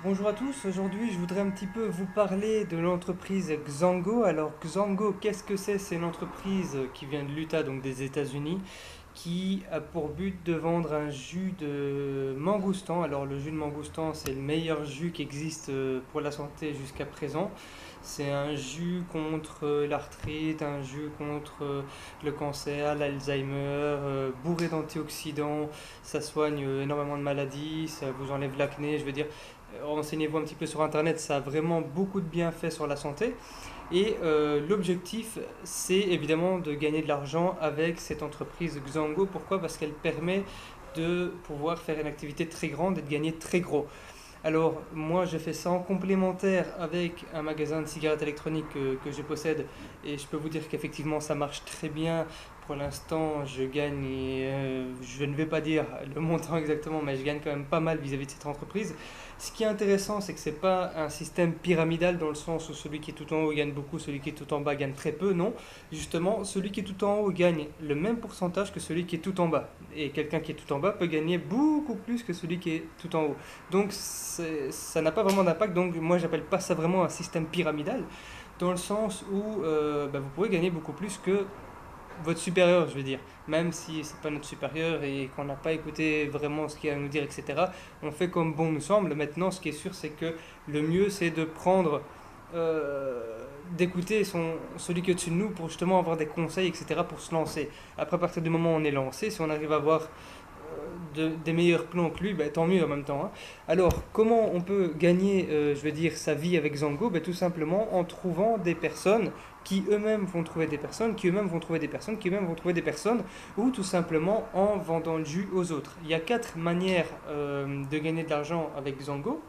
Bonjour à tous, aujourd'hui je voudrais un petit peu vous parler de l'entreprise Xango. Alors Xango, qu'est-ce que c'est? C'est une entreprise qui vient de l'Utah, donc des États-Unis, qui a pour but de vendre un jus de mangoustan. Alors le jus de mangoustan, c'est le meilleur jus qui existe pour la santé jusqu'à présent. C'est un jus contre l'arthrite, un jus contre le cancer, l'Alzheimer, bourré d'antioxydants, ça soigne énormément de maladies, ça vous enlève l'acné, je veux dire, renseignez-vous un petit peu sur Internet, ça a vraiment beaucoup de bienfaits sur la santé. Et l'objectif, c'est évidemment de gagner de l'argent avec cette entreprise Xango. Pourquoi? Parce qu'elle permet de pouvoir faire une activité très grande et de gagner très gros. Alors, moi, je fais ça en complémentaire avec un magasin de cigarettes électroniques que je possède et je peux vous dire qu'effectivement, ça marche très bien. Pour l'instant, je gagne, je ne vais pas dire le montant exactement, mais je gagne quand même pas mal vis-à-vis de cette entreprise. Ce qui est intéressant, c'est que c'est pas un système pyramidal dans le sens où celui qui est tout en haut gagne beaucoup, celui qui est tout en bas gagne très peu. Non, justement, celui qui est tout en haut gagne le même pourcentage que celui qui est tout en bas. Et quelqu'un qui est tout en bas peut gagner beaucoup plus que celui qui est tout en haut. Donc ça n'a pas vraiment d'impact. Donc moi j'appelle pas ça vraiment un système pyramidal, dans le sens où vous pouvez gagner beaucoup plus que votre supérieur, je veux dire. Même si c'est pas notre supérieur et qu'on n'a pas écouté vraiment ce qu'il a à nous dire, etc. On fait comme bon nous semble. Maintenant, ce qui est sûr, c'est que le mieux, c'est de prendre, d'écouter celui qui est au-dessus de nous pour justement avoir des conseils, etc. pour se lancer. Après, à partir du moment où on est lancé, si on arrive à avoir des meilleurs plans que lui, ben, tant mieux en même temps, hein. Alors, comment on peut gagner, je veux dire, sa vie avec Zango? Ben, tout simplement en trouvant des personnes qui eux-mêmes vont trouver des personnes, qui eux-mêmes vont trouver des personnes, qui eux-mêmes vont trouver des personnes, ou tout simplement en vendant le jus aux autres. Il y a quatre manières de gagner de l'argent avec Zango.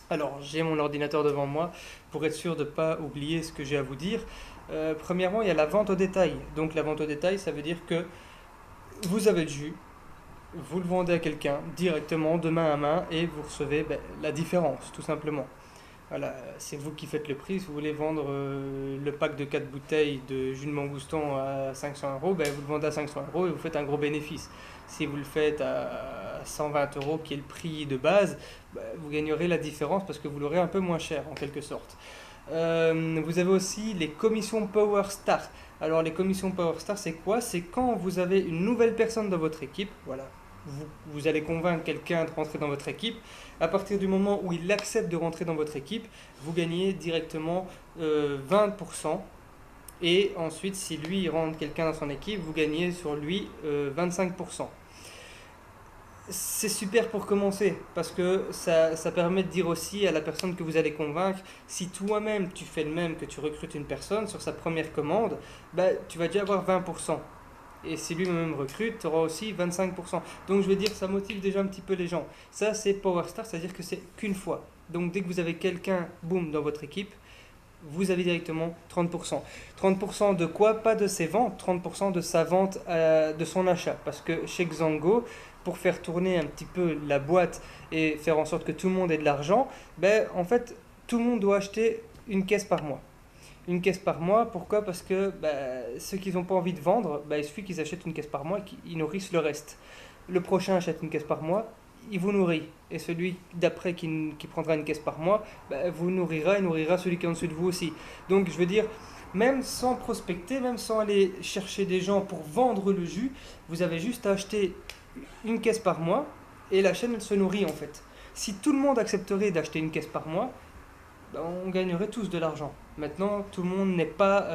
Alors, j'ai mon ordinateur devant moi pour être sûr de ne pas oublier ce que j'ai à vous dire. Premièrement, il y a la vente au détail. Donc, la vente au détail, ça veut dire que vous avez le jus, vous le vendez à quelqu'un directement de main à main et vous recevez la différence tout simplement. Voilà, c'est vous qui faites le prix. Si vous voulez vendre le pack de 4 bouteilles de jus de mangoustan à 500 euros, ben, vous le vendez à 500 euros et vous faites un gros bénéfice. Si vous le faites à 120 euros, qui est le prix de base, ben, vous gagnerez la différence parce que vous l'aurez un peu moins cher en quelque sorte. Vous avez aussi les commissions Power Star. Alors les commissions Power Star, c'est quoi? C'est quand vous avez une nouvelle personne dans votre équipe, voilà, vous allez convaincre quelqu'un de rentrer dans votre équipe. À partir du moment où il accepte de rentrer dans votre équipe, vous gagnez directement 20%. Et ensuite, si lui il rentre quelqu'un dans son équipe, vous gagnez sur lui 25%. C'est super pour commencer parce que ça permet de dire aussi à la personne que vous allez convaincre, si toi-même tu fais le même, que tu recrutes une personne sur sa première commande, bah, tu vas déjà avoir 20%. Et si lui-même recrute, tu auras aussi 25%. Donc je veux dire, ça motive déjà un petit peu les gens. Ça, c'est Power Star, c'est-à-dire que c'est qu'une fois. Donc dès que vous avez quelqu'un, boum, dans votre équipe, vous avez directement 30%. 30% de quoi? Pas de ses ventes, 30% de sa vente, de son achat. Parce que chez Xango, pour faire tourner un petit peu la boîte et faire en sorte que tout le monde ait de l'argent, ben, en fait, tout le monde doit acheter une caisse par mois. Une caisse par mois, pourquoi? Parce que ceux qui n'ont pas envie de vendre, il suffit qu'ils achètent une caisse par mois et qu'ils nourrissent le reste. Le prochain achète une caisse par mois, il vous nourrit. Et celui d'après qui prendra une caisse par mois, vous nourrira et nourrira celui qui est en dessous de vous aussi. Donc je veux dire, même sans prospecter, même sans aller chercher des gens pour vendre le jus, vous avez juste à acheter une caisse par mois et la chaîne elle se nourrit en fait. Si tout le monde accepterait d'acheter une caisse par mois, on gagnerait tous de l'argent. Maintenant, tout le monde n'est pas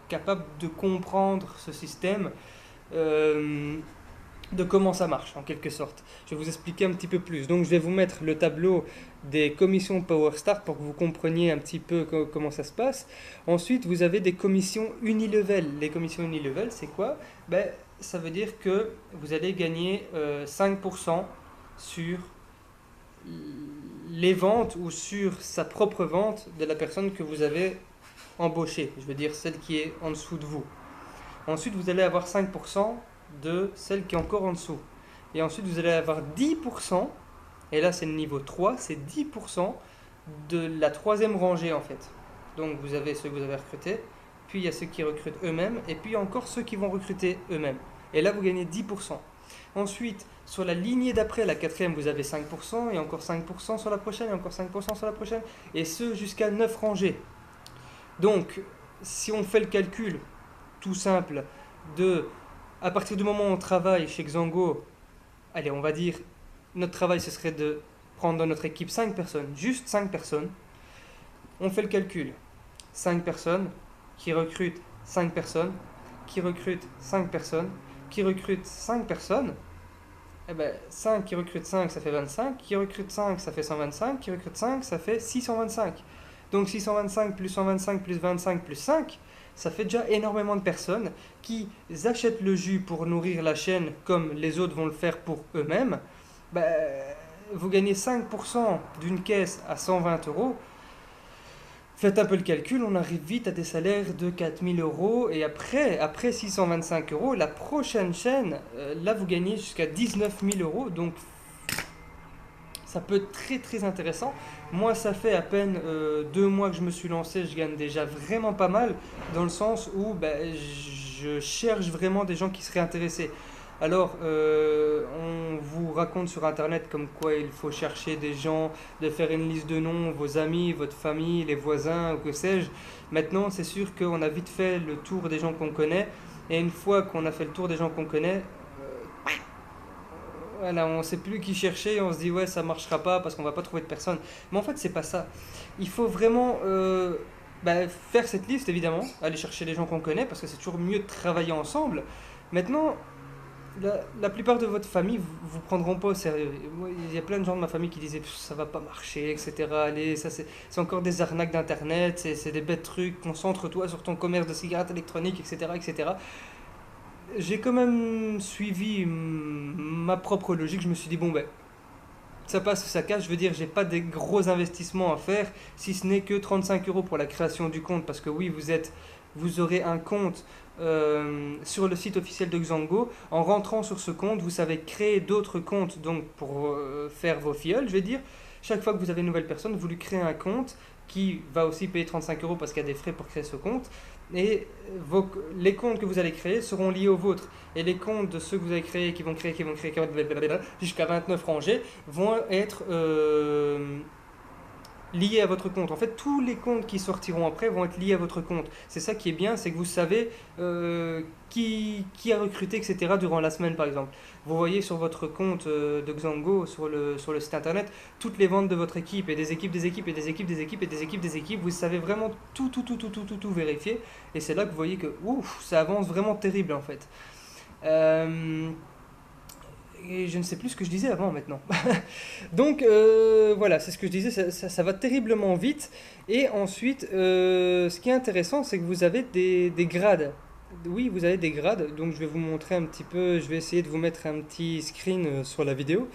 capable de comprendre ce système, euh, de comment ça marche en quelque sorte. Je vais vous expliquer un petit peu plus. Donc, je vais vous mettre le tableau des commissions Power Start pour que vous compreniez un petit peu comment ça se passe. Ensuite, vous avez des commissions unilevel. Les commissions unilevel, c'est quoi? Ça veut dire que vous allez gagner 5% sur les ventes ou sur sa propre vente de la personne que vous avez embauchée, je veux dire celle qui est en dessous de vous. Ensuite, vous allez avoir 5% de celle qui est encore en dessous. Et ensuite, vous allez avoir 10%, et là c'est le niveau 3, c'est 10% de la troisième rangée en fait. Donc vous avez ceux que vous avez recrutés, puis il y a ceux qui recrutent eux-mêmes, et puis encore ceux qui vont recruter eux-mêmes. Et là, vous gagnez 10%. Ensuite, sur la lignée d'après, la quatrième, vous avez 5%, et encore 5% sur la prochaine, et encore 5% sur la prochaine, et ce jusqu'à 9 rangées. Donc, si on fait le calcul tout simple de, à partir du moment où on travaille chez Xango, allez, on va dire, notre travail ce serait de prendre dans notre équipe 5 personnes, juste 5 personnes. On fait le calcul. 5 personnes qui recrutent 5 personnes, qui recrutent 5 personnes, qui recrutent 5 personnes. Eh ben, 5 qui recrutent 5, ça fait 25. Qui recrutent 5, ça fait 125. Qui recrutent 5, ça fait 625. Donc 625 plus 125 plus 25 plus 5, ça fait déjà énormément de personnes qui achètent le jus pour nourrir la chaîne comme les autres vont le faire pour eux-mêmes. Ben, vous gagnez 5% d'une caisse à 120 euros. Faites un peu le calcul, on arrive vite à des salaires de 4000 euros. Et après 625 euros, la prochaine chaîne, là vous gagnez jusqu'à 19 000 euros. Donc ça peut être très très intéressant. Moi, ça fait à peine 2 mois que je me suis lancé, je gagne déjà vraiment pas mal, dans le sens où je cherche vraiment des gens qui seraient intéressés. Alors, on vous raconte sur Internet comme quoi il faut chercher des gens, de faire une liste de noms, vos amis, votre famille, les voisins, ou que sais-je. Maintenant, c'est sûr qu'on a vite fait le tour des gens qu'on connaît, et une fois qu'on a fait le tour des gens qu'on connaît, voilà, on ne sait plus qui chercher, on se dit ouais ça marchera pas parce qu'on va pas trouver de personne. Mais en fait c'est pas ça. Il faut vraiment faire cette liste évidemment, aller chercher les gens qu'on connaît parce que c'est toujours mieux de travailler ensemble. Maintenant, la plupart de votre famille vous prendront pas au sérieux. Moi, il y a plein de gens de ma famille qui disaient ça va pas marcher, etc. Allez, ça c'est encore des arnaques d'internet, c'est des bêtes trucs, concentre-toi sur ton commerce de cigarettes électroniques, etc. etc. J'ai quand même suivi ma propre logique. Je me suis dit, bon, ben, ça passe ou ça casse. Je veux dire, j'ai pas des gros investissements à faire, si ce n'est que 35 euros pour la création du compte. Parce que oui, vous aurez un compte sur le site officiel de Xango. En rentrant sur ce compte, vous savez créer d'autres comptes donc pour faire vos filleuls, je vais dire. Chaque fois que vous avez une nouvelle personne, vous lui créez un compte qui va aussi payer 35 euros parce qu'il y a des frais pour créer ce compte. Et les comptes que vous allez créer seront liés aux vôtres. Et les comptes de ceux que vous avez créés, qui vont créer, jusqu'à 29 rangées, vont être liés à votre compte. En fait, tous les comptes qui sortiront après vont être liés à votre compte. C'est ça qui est bien, c'est que vous savez qui a recruté, etc. durant la semaine, par exemple. Vous voyez sur votre compte de Xango, sur le site internet, toutes les ventes de votre équipe, et des équipes, des équipes, et des équipes, des équipes, et des équipes, des équipes. Vous savez vraiment tout vérifier. Et c'est là que vous voyez que ça avance vraiment terrible, en fait. Et je ne sais plus ce que je disais avant maintenant. Donc voilà, c'est ce que je disais, ça va terriblement vite. Et ensuite, ce qui est intéressant, c'est que vous avez des grades. Oui, vous avez des grades, donc je vais vous montrer un petit peu, je vais essayer de vous mettre un petit screen sur la vidéo.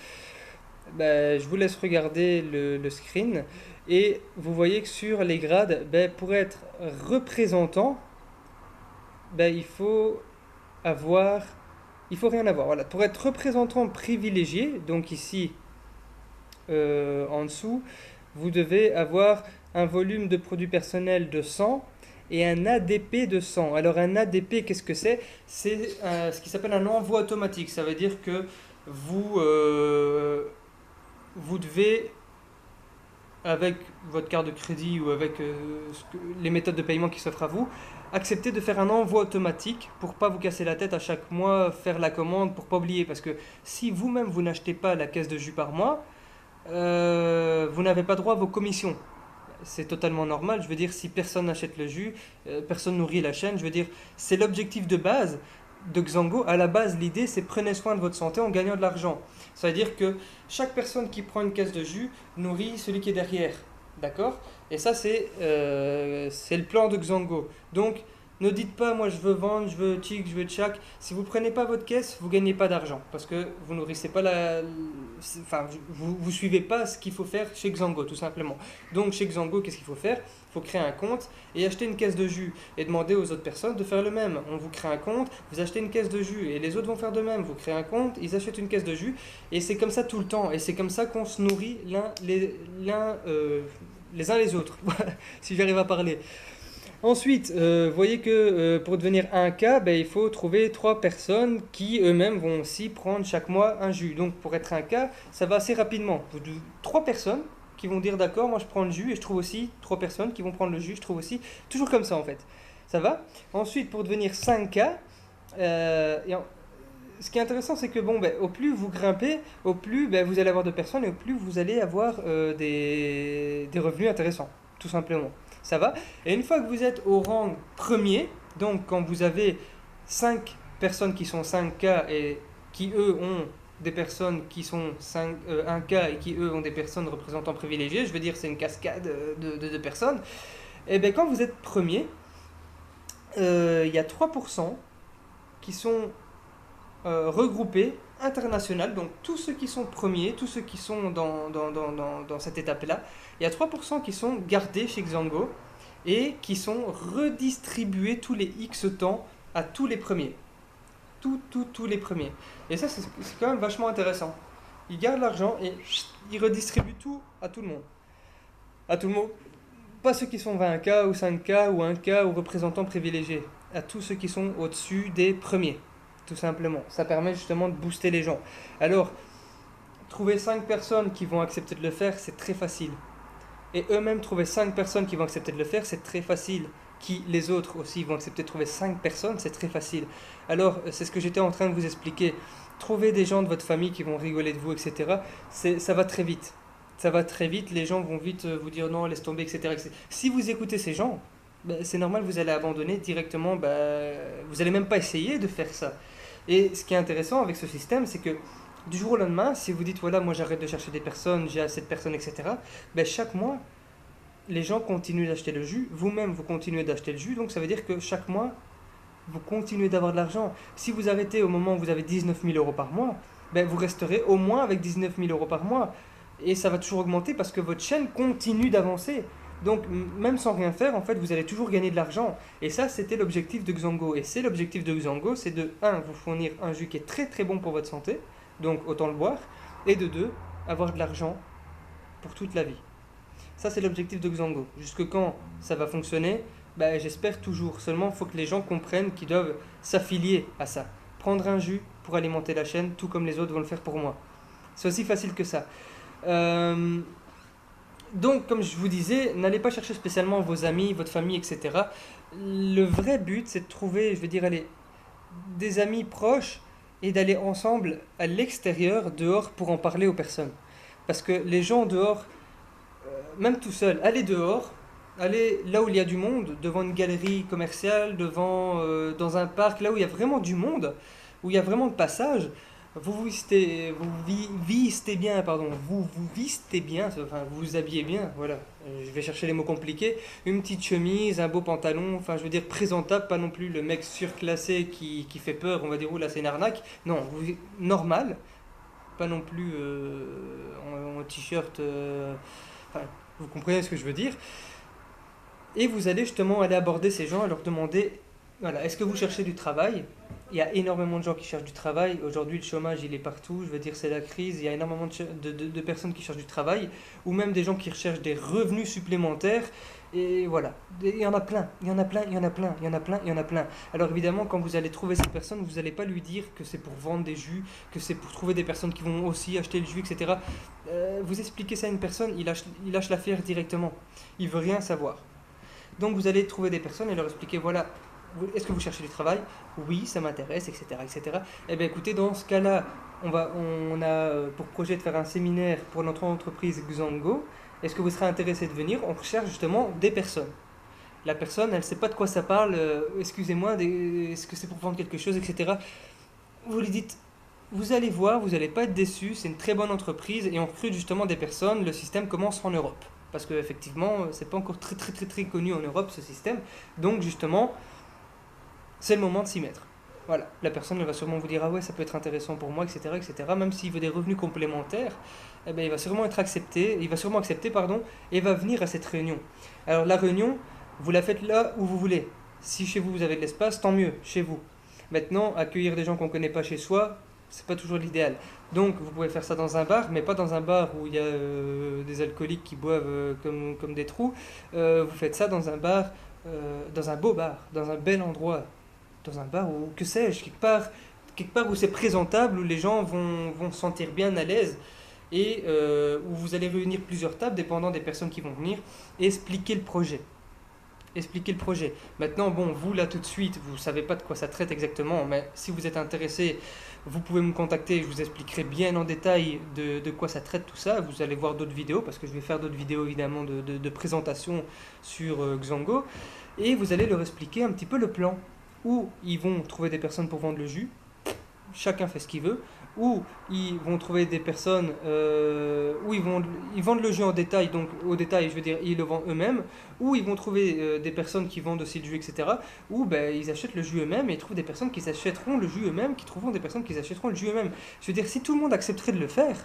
Je vous laisse regarder le screen. Et vous voyez que sur les grades, pour être représentant, il faut rien avoir. Voilà. Pour être représentant privilégié, donc ici en dessous, vous devez avoir un volume de produit personnel de 100 et un ADP de 100. Alors un ADP, qu'est-ce que c'est? C'est ce qui s'appelle un envoi automatique. Ça veut dire que vous devez, avec votre carte de crédit ou avec les méthodes de paiement qui s'offrent à vous, accepter de faire un envoi automatique pour pas vous casser la tête à chaque mois, faire la commande pour pas oublier. Parce que si vous-même vous n'achetez pas la caisse de jus par mois, vous n'avez pas droit à vos commissions. C'est totalement normal. Je veux dire, si personne n'achète le jus, personne nourrit la chaîne. Je veux dire, c'est l'objectif de base de Xango. À la base, l'idée, c'est prenez soin de votre santé en gagnant de l'argent. Ça veut dire que chaque personne qui prend une caisse de jus nourrit celui qui est derrière. D'accord? Et ça, c'est le plan de Xango. Donc, ne dites pas, moi je veux vendre, je veux Chic, je veux Tchak. Si vous ne prenez pas votre caisse, vous ne gagnez pas d'argent. Parce que vous nourrissez pas vous suivez pas ce qu'il faut faire chez Xango, tout simplement. Donc, chez Xango, qu'est-ce qu'il faut faire? Il faut créer un compte et acheter une caisse de jus. Et demander aux autres personnes de faire le même. On vous crée un compte, vous achetez une caisse de jus. Et les autres vont faire de même. Vous créez un compte, ils achètent une caisse de jus. Et c'est comme ça tout le temps. Et c'est comme ça qu'on se nourrit les uns les autres. Si j'arrive à parler. Ensuite, vous voyez que pour devenir un k, ben, il faut trouver 3 personnes qui eux-mêmes vont aussi prendre chaque mois un jus. Donc pour être un k, ça va assez rapidement. 3 personnes qui vont dire d'accord, moi je prends le jus et je trouve aussi 3 personnes qui vont prendre le jus, je trouve aussi. Toujours comme ça en fait. Ça va? Ensuite, pour devenir 5k, ce qui est intéressant, c'est que bon, ben, au plus vous grimpez, au plus ben, vous allez avoir de personnes et au plus vous allez avoir des revenus intéressants, tout simplement. Ça va? Et une fois que vous êtes au rang premier, donc quand vous avez 5 personnes qui sont 5K et qui eux ont des personnes qui sont 1K et qui eux ont des personnes représentant privilégiés, je veux dire c'est une cascade de personnes, et bien quand vous êtes premier, il y a 3% qui sont regroupés international, donc tous ceux qui sont premiers, tous ceux qui sont dans cette étape-là, il y a 3% qui sont gardés chez Xango et qui sont redistribués tous les X temps à tous les premiers. Tous les premiers. Et ça, c'est quand même vachement intéressant. Ils gardent l'argent et ils redistribuent tout à tout le monde. À tout le monde. Pas ceux qui sont 20K ou 5K ou 1K ou représentants privilégiés. À tous ceux qui sont au-dessus des premiers. Tout simplement. Ça permet justement de booster les gens. Alors, trouver 5 personnes qui vont accepter de le faire, c'est très facile. Et eux-mêmes, trouver 5 personnes qui vont accepter de le faire, c'est très facile. Qui les autres aussi vont accepter de trouver 5 personnes, c'est très facile. Alors, c'est ce que j'étais en train de vous expliquer. Trouver des gens de votre famille qui vont rigoler de vous, etc. Ça va très vite. Ça va très vite, les gens vont vite vous dire non, laisse tomber, etc. Si vous écoutez ces gens, ben, c'est normal, vous allez abandonner directement, ben, vous n'allez même pas essayer de faire ça. Et ce qui est intéressant avec ce système, c'est que du jour au lendemain, si vous dites voilà, moi j'arrête de chercher des personnes, j'ai assez de personnes, etc., ben, chaque mois, les gens continuent d'acheter le jus, vous-même vous continuez d'acheter le jus, donc ça veut dire que chaque mois, vous continuez d'avoir de l'argent. Si vous arrêtez au moment où vous avez 19 000 euros par mois, ben, vous resterez au moins avec 19 000 euros par mois. Et ça va toujours augmenter parce que votre chaîne continue d'avancer. Donc même sans rien faire, en fait, vous allez toujours gagner de l'argent. Et ça, c'était l'objectif de Xango. Et c'est l'objectif de Xango, c'est de 1, vous fournir un jus qui est très très bon pour votre santé, donc autant le boire, et de 2, avoir de l'argent pour toute la vie. Ça, c'est l'objectif de Xango. Jusque quand ça va fonctionner, ben, j'espère toujours. Seulement, il faut que les gens comprennent qu'ils doivent s'affilier à ça. Prendre un jus pour alimenter la chaîne, tout comme les autres vont le faire pour moi. C'est aussi facile que ça. Euh, donc, comme je vous disais, n'allez pas chercher spécialement vos amis, votre famille, etc. Le vrai but, c'est de trouver, je veux dire, allez, des amis proches et d'aller ensemble à l'extérieur, dehors, pour en parler aux personnes. Parce que les gens dehors, même tout seul, allez dehors, allez là où il y a du monde, devant une galerie commerciale, dans un parc, là où il y a vraiment du monde, où il y a vraiment de passage, vous vistez bien, pardon, vous vistez bien, enfin vous vous habillez bien, voilà. Je vais chercher les mots compliqués, une petite chemise, un beau pantalon, enfin je veux dire présentable, pas non plus le mec surclassé qui fait peur, on va dire, oh là c'est une arnaque, non, normal, pas non plus en t-shirt, enfin vous comprenez ce que je veux dire. Et vous allez justement aller aborder ces gens et leur demander, voilà, est-ce que vous cherchez du travail? Il y a énormément de gens qui cherchent du travail. Aujourd'hui, le chômage, il est partout. Je veux dire, c'est la crise. Il y a énormément de personnes qui cherchent du travail, ou même des gens qui recherchent des revenus supplémentaires. Et voilà, il y en a plein, il y en a plein, il y en a plein, il y en a plein, il y en a plein. Alors évidemment, quand vous allez trouver cette personne, vous n'allez pas lui dire que c'est pour vendre des jus, que c'est pour trouver des personnes qui vont aussi acheter le jus, etc. Vous expliquez ça à une personne, il lâche l'affaire directement. Il veut rien savoir. Donc vous allez trouver des personnes et leur expliquer, voilà, est-ce que vous cherchez du travail? Oui, ça m'intéresse, etc., etc. Eh bien écoutez, dans ce cas-là, on a pour projet de faire un séminaire pour notre entreprise Xango. Est-ce que vous serez intéressé de venir? On recherche justement des personnes. La personne, elle ne sait pas de quoi ça parle, excusez-moi, est-ce que c'est pour vendre quelque chose, etc. Vous lui dites, vous allez voir, vous n'allez pas être déçus, c'est une très bonne entreprise et on recrute justement des personnes, le système commence en Europe. Parce qu'effectivement, c'est pas encore très très très très connu en Europe ce système. Donc justement, c'est le moment de s'y mettre. Voilà, la personne elle va sûrement vous dire ah ouais ça peut être intéressant pour moi, etc., etc. Même s'il veut des revenus complémentaires, eh ben, il va sûrement être accepté, il va sûrement accepter pardon, et va venir à cette réunion. Alors la réunion, vous la faites là où vous voulez. Si chez vous vous avez de l'espace, tant mieux, chez vous. Maintenant, accueillir des gens qu'on ne connaît pas chez soi, c'est pas toujours l'idéal. Donc vous pouvez faire ça dans un bar, mais pas dans un bar où il y a des alcooliques qui boivent comme des trous. Vous faites ça dans un bar dans un beau bar, dans un bel endroit, dans un bar ou que sais-je, quelque part où c'est présentable, où les gens vont se sentir bien à l'aise et où vous allez réunir plusieurs tables dépendant des personnes qui vont venir et expliquer le projet. Expliquer le projet. Maintenant, bon, vous là tout de suite, vous savez pas de quoi ça traite exactement, mais si vous êtes intéressé, vous pouvez me contacter, je vous expliquerai bien en détail de quoi ça traite tout ça. Vous allez voir d'autres vidéos, parce que je vais faire d'autres vidéos évidemment de présentation sur Xango, et vous allez leur expliquer un petit peu le plan, où ils vont trouver des personnes pour vendre le jus, chacun fait ce qu'il veut, ou ils vont trouver des personnes où ils vendent le jeu en détail, donc au détail je veux dire ils le vendent eux-mêmes, ou ils vont trouver des personnes qui vendent aussi le jus, etc. Ou ben, ils achètent le jus eux-mêmes et ils trouvent des personnes qui achèteront le jus eux-mêmes, qui trouveront des personnes qui achèteront le jus eux-mêmes. Je veux dire, si tout le monde accepterait de le faire,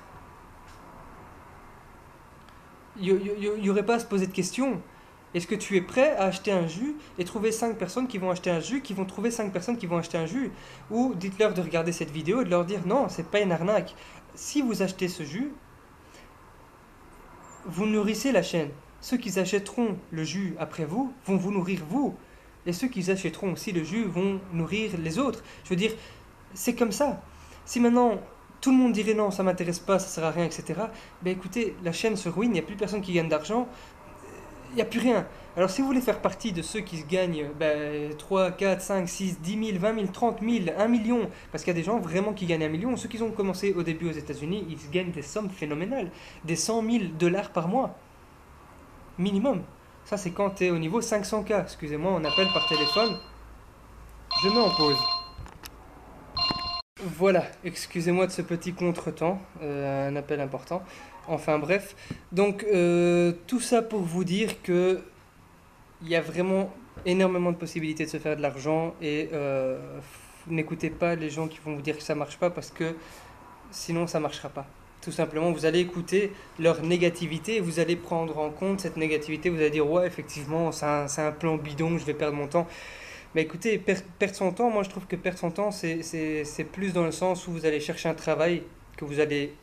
il n'y aurait pas à se poser de questions. Est-ce que tu es prêt à acheter un jus et trouver 5 personnes qui vont acheter un jus, qui vont trouver 5 personnes qui vont acheter un jus? Ou dites-leur de regarder cette vidéo et de leur dire non, c'est pas une arnaque. Si vous achetez ce jus, vous nourrissez la chaîne. Ceux qui achèteront le jus après vous vont vous nourrir vous. Et ceux qui achèteront aussi le jus vont nourrir les autres. Je veux dire, c'est comme ça. Si maintenant tout le monde dirait non, ça m'intéresse pas, ça sert à rien, etc. Ben écoutez, la chaîne se ruine, il n'y a plus personne qui gagne d'argent, il n'y a plus rien. Alors si vous voulez faire partie de ceux qui se gagnent 3, 4, 5, 6, 10 000, 20 000, 30 000, 1 million, parce qu'il y a des gens vraiment qui gagnent 1 million, ceux qui ont commencé au début aux États-Unis, ils gagnent des sommes phénoménales, des 100 000 dollars par mois, minimum. Ça c'est quand tu es au niveau 500K, excusez-moi, on appelle par téléphone, je mets en pause. Voilà, excusez-moi de ce petit contretemps, un appel important. Enfin bref, donc tout ça pour vous dire que il y a vraiment énormément de possibilités de se faire de l'argent et n'écoutez pas les gens qui vont vous dire que ça marche pas parce que sinon ça marchera pas. Tout simplement, vous allez écouter leur négativité et vous allez prendre en compte cette négativité. Vous allez dire ouais, effectivement, c'est un plan bidon, je vais perdre mon temps. Mais écoutez, perdre son temps, moi je trouve que perdre son temps, c'est plus dans le sens où vous allez chercher un travail que vous allez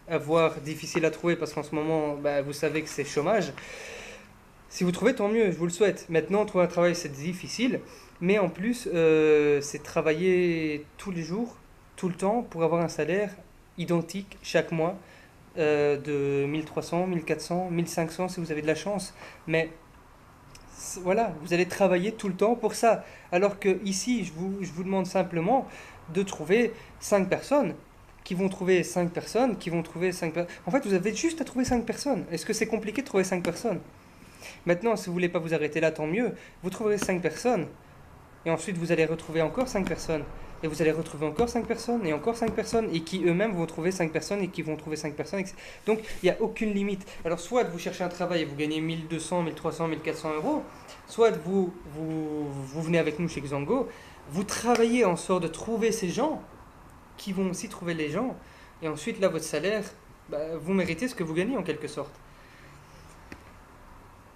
avoir difficile à trouver parce qu'en ce moment, bah, vous savez que c'est chômage. Si vous trouvez, tant mieux, je vous le souhaite. Maintenant, trouver un travail, c'est difficile, mais en plus, c'est travailler tous les jours, tout le temps, pour avoir un salaire identique chaque mois de 1300, 1400, 1500 si vous avez de la chance. Mais voilà, vous allez travailler tout le temps pour ça. Alors que ici, je vous demande simplement de trouver 5 personnes qui vont trouver 5 personnes, qui vont trouver 5 personnes. En fait, vous avez juste à trouver 5 personnes. Est-ce que c'est compliqué de trouver 5 personnes? Maintenant, si vous voulez pas vous arrêter là, tant mieux. Vous trouverez 5 personnes. Et ensuite, vous allez retrouver encore 5 personnes. Et vous allez retrouver encore 5 personnes, et encore 5 personnes, et qui eux-mêmes vont trouver 5 personnes, et qui vont trouver 5 personnes. Donc, il n'y a aucune limite. Alors, soit vous cherchez un travail et vous gagnez 1200, 1300, 1400 euros, soit vous venez avec nous chez Xango, vous travaillez en sorte de trouver ces gens, qui vont aussi trouver les gens, et ensuite, là, votre salaire, bah, vous méritez ce que vous gagnez en quelque sorte.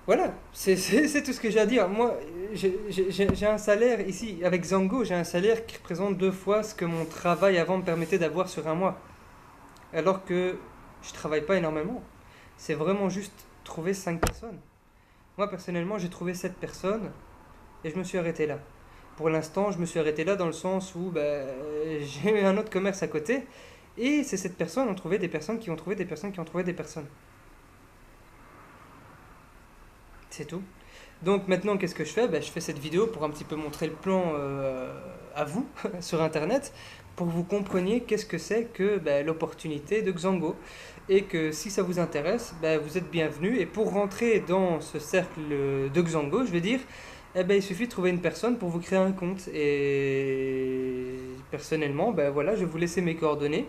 Voilà, c'est tout ce que j'ai à dire. Moi, j'ai un salaire ici, avec Zango, j'ai un salaire qui représente 2 fois ce que mon travail avant me permettait d'avoir sur un mois. Alors que je travaille pas énormément. C'est vraiment juste trouver 5 personnes. Moi, personnellement, j'ai trouvé 7 personnes et je me suis arrêté là. Pour l'instant, je me suis arrêté là dans le sens où j'ai un autre commerce à côté et ces 7 personnes ont trouvé des personnes qui ont trouvé des personnes qui ont trouvé des personnes. C'est tout. Donc maintenant, qu'est-ce que je fais? Je fais cette vidéo pour un petit peu montrer le plan à vous sur Internet, pour que vous compreniez qu'est-ce que c'est que l'opportunité de Xango. Et que si ça vous intéresse, vous êtes bienvenus. Et pour rentrer dans ce cercle de Xango, je vais dire, il suffit de trouver une personne pour vous créer un compte. Et personnellement, voilà, je vais vous laisser mes coordonnées.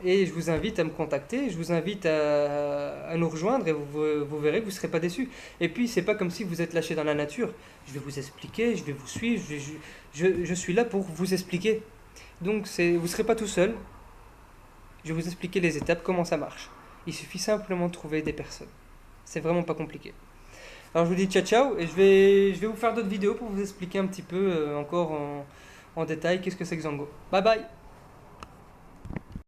Et je vous invite à me contacter, je vous invite à nous rejoindre et vous verrez que vous ne serez pas déçus. Et puis, c'est pas comme si vous êtes lâché dans la nature. Je vais vous expliquer, je vais vous suivre, je suis là pour vous expliquer. Donc, vous ne serez pas tout seul. Je vais vous expliquer les étapes, comment ça marche. Il suffit simplement de trouver des personnes. C'est vraiment pas compliqué. Alors, je vous dis ciao ciao et je vais vous faire d'autres vidéos pour vous expliquer un petit peu encore en détail qu'est-ce que c'est que Xango. Bye bye!